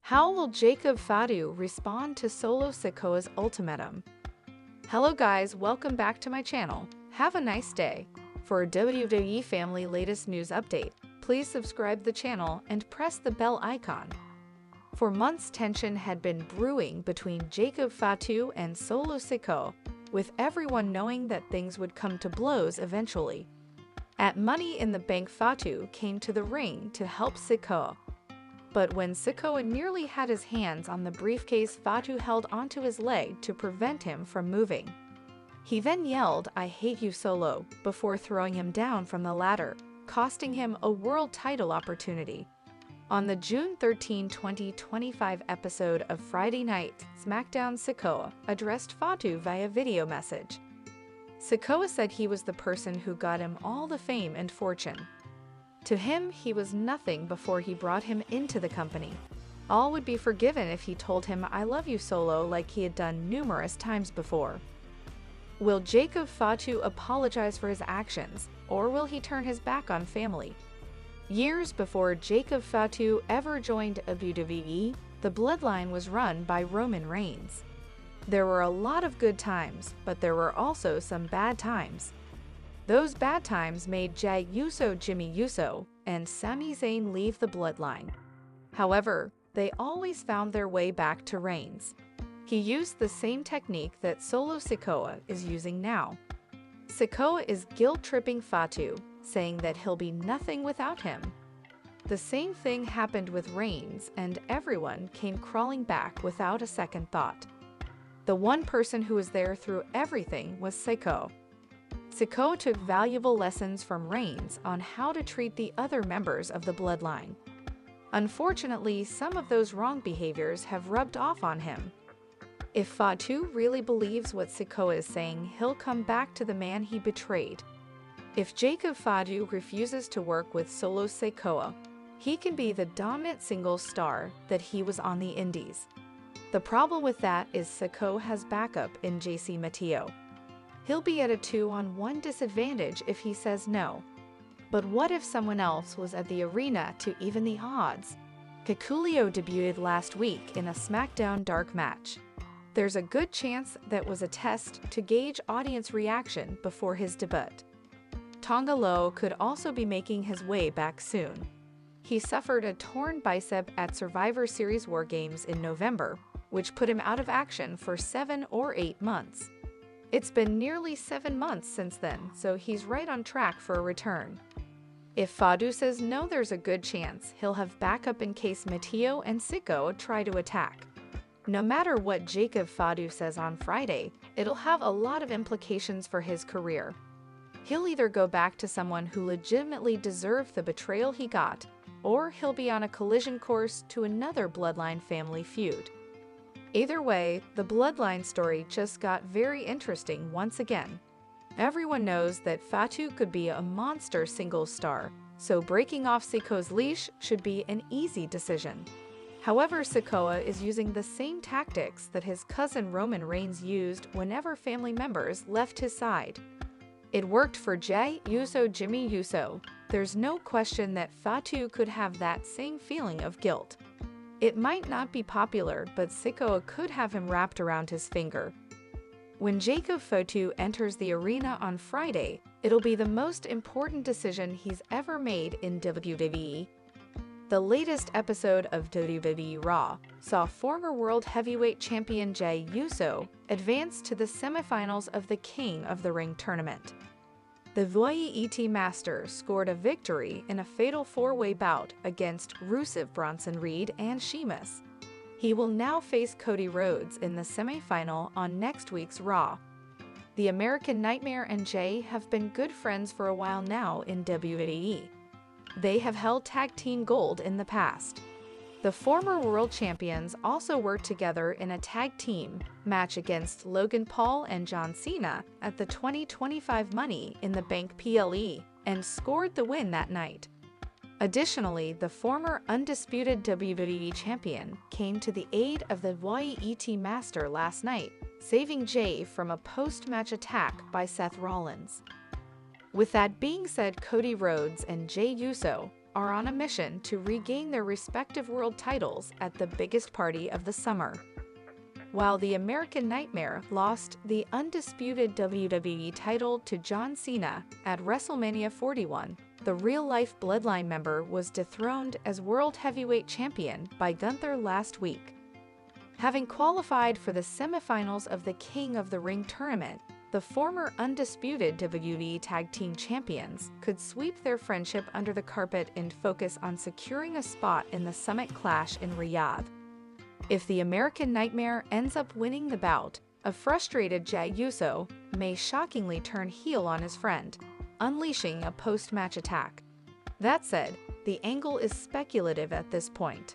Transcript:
How will Jacob Fatu respond to Solo Sikoa's ultimatum? Hello guys, welcome back to my channel. Have a nice day. For a WWE family latest news update, please subscribe the channel and press the bell icon. For months, tension had been brewing between Jacob Fatu and Solo Sikoa, with everyone knowing that things would come to blows eventually. At Money in the Bank, Fatu came to the ring to help Sikoa. But when Sikoa nearly had his hands on the briefcase, Fatu held onto his leg to prevent him from moving. He then yelled, "I hate you, Solo," before throwing him down from the ladder, costing him a world title opportunity. On the June 13, 2025 episode of Friday Night SmackDown, Sikoa addressed Fatu via video message. Sikoa said he was the person who got him all the fame and fortune. To him, he was nothing before he brought him into the company. All would be forgiven if he told him, "I love you, Solo," like he had done numerous times before. Will Jacob Fatu apologize for his actions, or will he turn his back on family? Years before Jacob Fatu ever joined WWE, the bloodline was run by Roman Reigns. There were a lot of good times, but there were also some bad times. Those bad times made Jey Uso, Jimmy Uso, and Sami Zayn leave the bloodline. However, they always found their way back to Reigns. He used the same technique that Solo Sikoa is using now. Sikoa is guilt-tripping Fatu, saying that he'll be nothing without him. The same thing happened with Reigns, and everyone came crawling back without a second thought. The one person who was there through everything was Sikoa. Sikoa took valuable lessons from Reigns on how to treat the other members of the bloodline. Unfortunately, some of those wrong behaviors have rubbed off on him. If Fatu really believes what Sikoa is saying, he'll come back to the man he betrayed. If Jacob Fatu refuses to work with Solo Sikoa, he can be the dominant single star that he was on the Indies. The problem with that is Sikoa has backup in JC Mateo. He'll be at a 2-on-1 disadvantage if he says no. But what if someone else was at the arena to even the odds? Kakulio debuted last week in a SmackDown dark match. There's a good chance that was a test to gauge audience reaction before his debut. Tonga Loa could also be making his way back soon. He suffered a torn bicep at Survivor Series War Games in November, which put him out of action for 7 or 8 months. It's been nearly 7 months since then, so he's right on track for a return. If Fatu says no, there's a good chance he'll have backup in case Mateo and Sikoa try to attack. No matter what Jacob Fatu says on Friday, it'll have a lot of implications for his career. He'll either go back to someone who legitimately deserved the betrayal he got, or he'll be on a collision course to another bloodline family feud. Either way, the bloodline story just got very interesting once again. Everyone knows that Fatu could be a monster single star, so breaking off Sikoa's leash should be an easy decision. However, Sikoa is using the same tactics that his cousin Roman Reigns used whenever family members left his side. It worked for Jey Uso, Jimmy Uso. There's no question that Fatu could have that same feeling of guilt. It might not be popular, but Sikoa could have him wrapped around his finger. When Jacob Fatu enters the arena on Friday, it'll be the most important decision he's ever made in WWE. The latest episode of WWE Raw saw former World Heavyweight Champion Jey Uso advance to the semifinals of the King of the Ring tournament. The Ultimatum Master scored a victory in a fatal 4-way bout against Rusev, Bronson Reed, and Sheamus. He will now face Cody Rhodes in the semifinal on next week's Raw. The American Nightmare and Jey have been good friends for a while now in WWE. They have held tag team gold in the past. The former world champions also worked together in a tag team match against Logan Paul and John Cena at the 2025 Money in the Bank PLE and scored the win that night. Additionally, the former undisputed WWE champion came to the aid of the Ultimatum Master last night, saving Jey from a post-match attack by Seth Rollins. With that being said, Cody Rhodes and Jey Uso are on a mission to regain their respective world titles at the biggest party of the summer. While the American Nightmare lost the undisputed WWE title to John Cena at WrestleMania 41, the real-life Bloodline member was dethroned as World Heavyweight Champion by Gunther last week. Having qualified for the semifinals of the King of the Ring tournament, the former undisputed WWE Tag Team Champions could sweep their friendship under the carpet and focus on securing a spot in the Summit Clash in Riyadh. If the American Nightmare ends up winning the bout, a frustrated Jey Uso may shockingly turn heel on his friend, unleashing a post-match attack. That said, the angle is speculative at this point.